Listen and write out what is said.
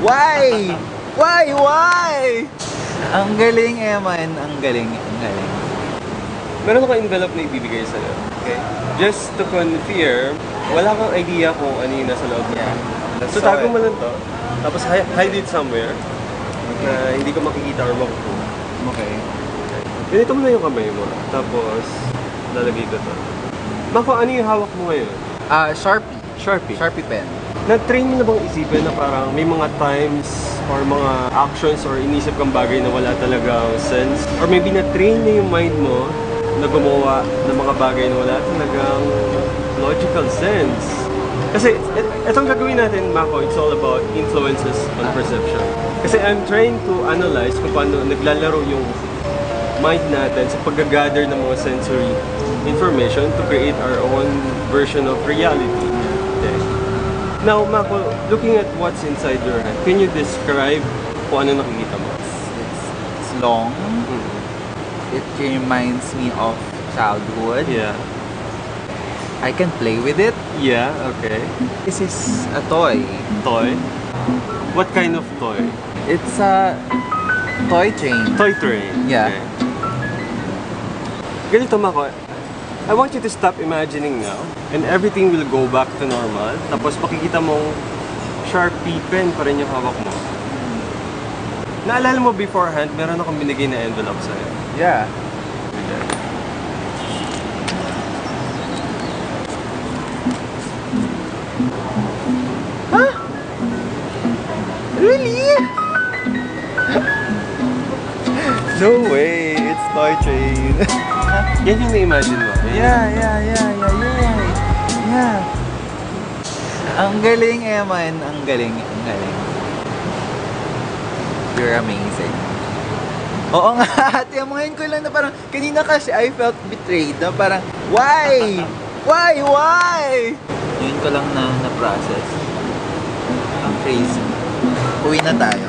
Why? Why? Ang galing, Eman. Ang galing, ang galing. Meron akong envelope na ibibigay sa'yo. Okay. Just to confirm, wala kang idea kung ano yung nasa loob niya. That's So tago mo lang to. Tapos hide it somewhere na hindi ko makikita or makukuha. Okay. Ganito mo na yung kamay mo. Tapos, lalagay ko to. Mako, ano yung hawak mo ngayon? Sharpie. Sharpie. Sharpie pen. Na-train mo na bang isipin na parang may mga times or mga actions or inisip kang bagay na wala talagang sense? Or maybe na-train na yung mind mo na gumawa ng mga bagay na wala talagang logical sense? Kasi itong gagawin natin, Mako, it's all about influences on perception. Kasi I'm trying to analyze kung paano naglalaro yung mind natin sa pag-gather ng mga sensory information to create our own version of reality. Okay. Now, Mako, looking at what's inside your hand, can you describe kung ano nakikita mo? It's long. It reminds me of childhood. Yeah. I can play with it. Yeah, okay. This is a toy. Toy? What kind of toy? It's a toy train. Toy train. Yeah. Okay. Ganito, Mako. I want you to stop imagining now and everything will go back to normal. Tapos makikita mong Sharpie pen pa rin yung hawak mo. Naalala mo beforehand, meron akong binigay na envelope sa'yo. Yeah. Huh? Really? No way, it's toy train. Yan yung na-imagine mo. Yeah. Ang galing, Eman. Ang galing. You're amazing. Oo nga, ate, ngayon ko lang na parang, kanina kasi I felt betrayed na parang, why? Why? Ngayon ko lang na-process. Ang crazy. Uwi na tayo.